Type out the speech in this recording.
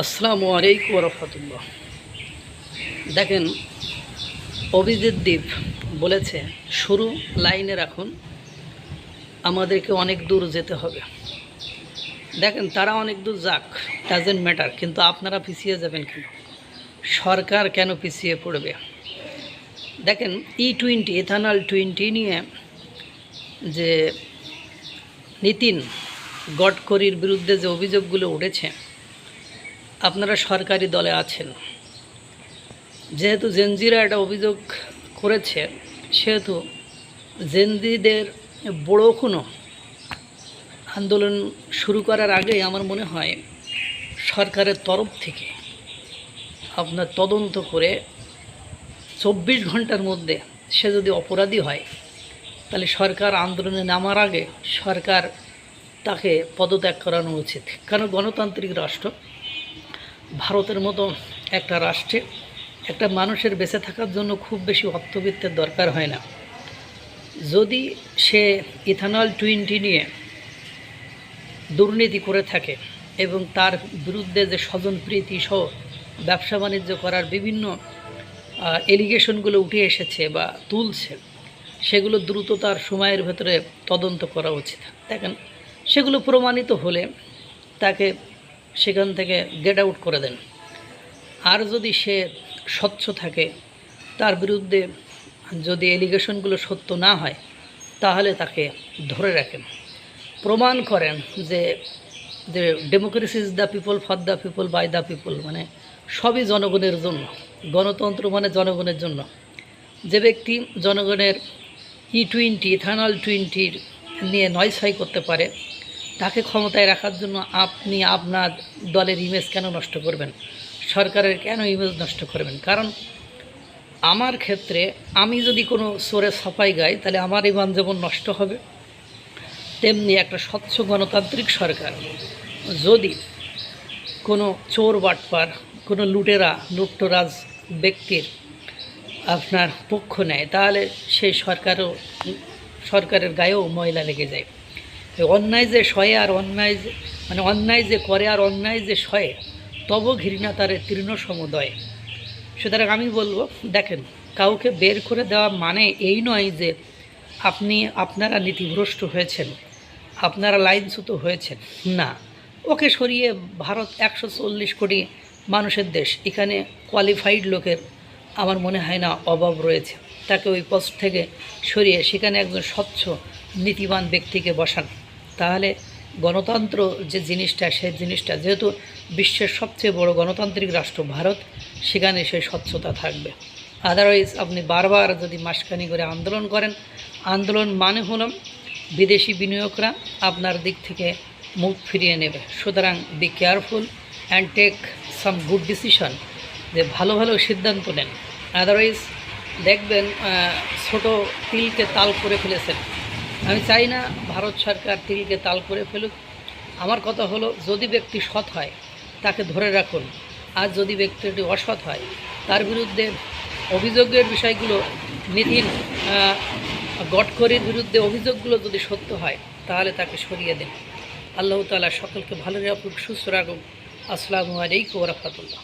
আসসালামু আলাইকুম রহমতুল্লাহ। দেখেন, অভিজিৎ দ্বীপ বলেছে শুরু লাইনে রাখুন, আমাদেরকে অনেক দূর যেতে হবে। দেখেন, তারা অনেক দূর যাক, ডাজেন্ট ম্যাটার, কিন্তু আপনারা পিছিয়ে যাবেন কেন? সরকার কেন পিছিয়ে পড়বে? দেখেন, E20 ইথানল 20 নিয়ে যে নীতিন গডকরির বিরুদ্ধে যে অভিযোগগুলো উঠেছে, আপনারা সরকারি দলে আছেন, যেহেতু জেনজিরা এটা অভিযোগ করেছে, সেহেতু জেনজিদের বড় কোনো আন্দোলন শুরু করার আগেই আমার মনে হয় সরকারের তরফ থেকে আপনার তদন্ত করে 24 ঘন্টার মধ্যে সে যদি অপরাধী হয়, তাহলে সরকার আন্দোলনে নামার আগে সরকার তাকে পদত্যাগ করানো উচিত। কারণ গণতান্ত্রিক রাষ্ট্র ভারতের মতো একটা রাষ্ট্রে একটা মানুষের বেঁচে থাকার জন্য খুব বেশি অর্থবিত্তের দরকার হয় না। যদি সে ইথানল 20 নিয়ে দুর্নীতি করে থাকে এবং তার বিরুদ্ধে যে স্বজনপ্রীতি সহ ব্যবসা বাণিজ্য করার বিভিন্ন এলিগেশনগুলো উঠে এসেছে বা তুলছে, সেগুলো দ্রুততার সময়ের ভেতরে তদন্ত করা উচিত। দেখেন, সেগুলো প্রমাণিত হলে তাকে সেখান থেকে গেট আউট করে দেন। আর যদি সে স্বচ্ছ থাকে, তার বিরুদ্ধে যদি এলিগেশনগুলো সত্য না হয়, তাহলে তাকে ধরে রাখেন, প্রমাণ করেন যে যে democracy is the people, for the people, by the people, মানে সবই জনগণের জন্য। গণতন্ত্র মানে জনগণের জন্য। যে ব্যক্তি জনগণের E20 ইথানল 20 নিয়ে নয়ছয় করতে পারে, তাকে ক্ষমতায় রাখার জন্য আপনি আপনার দলের ইমেজ কেন নষ্ট করবেন? সরকারের কেন ইমেজ নষ্ট করবেন? কারণ আমার ক্ষেত্রে আমি যদি কোনো চোরে সাফাই গাই, তাহলে আমার ইমান যেমন নষ্ট হবে, তেমনি একটা স্বচ্ছ গণতান্ত্রিক সরকার যদি কোনো চোর বাটপার, কোনো লুটেরাজ ব্যক্তির আপনার পক্ষ নেয়, তাহলে সেই সরকারের গায়েও ময়লা লেগে যায়। অন্যায় যে সয়ে আর অন্যায় যে করে আর অন্যায় যে সয়ে, তব ঘৃণা তারে তৃণ সমুদয়। সুতরাং আমি বলবো, দেখেন, কাউকে বের করে দেওয়া মানে এই নয় যে আপনারা নীতিভ্রষ্ট হয়েছেন, আপনারা লাইনচ্যুত হয়েছেন। না, ওকে সরিয়ে, ভারত 140 কোটি মানুষের দেশ, এখানে কোয়ালিফাইড লোকের আমার মনে হয় না অভাব রয়েছে। তাকে ওই পোস্ট থেকে সরিয়ে সেখানে একজন স্বচ্ছ নীতিবান ব্যক্তিকে বসান, তাহলে গণতন্ত্র যে জিনিসটা, সেই জিনিসটা, যেহেতু বিশ্বের সবচেয়ে বড় গণতান্ত্রিক রাষ্ট্র ভারত, সেখানে সেই স্বচ্ছতা থাকবে। আদারওয়াইজ আপনি বারবার যদি মাসখানি করে আন্দোলন করেন, আন্দোলন মানে হলাম বিদেশি বিনিয়োগরা আপনার দিক থেকে মুখ ফিরিয়ে নেবে। সুতরাং be careful and take some good decision, যে ভালো ভালো সিদ্ধান্ত নেন। আদারওয়াইজ দেখবেন ছোট তিলকে তাল করে ফেলেছেন। আমি চাই না ভারত সরকার তিলকে তাল করে ফেলুক। আমার কথা হলো, যদি ব্যক্তি সৎ হয় তাকে ধরে রাখুন, আর যদি ব্যক্তিটি অসৎ হয়, তার বিরুদ্ধে অভিযোগের বিষয়গুলো, নীতিন গডকরির বিরুদ্ধে অভিযোগগুলো যদি সত্য হয়, তাহলে তাকে সরিয়ে দিন। আল্লাহ তাআলা সকলকে ভালো রাখুক, সুস্থ রাখুক। আসসালামু আলাইকুম ওয়া রাহমাতুল্লাহ।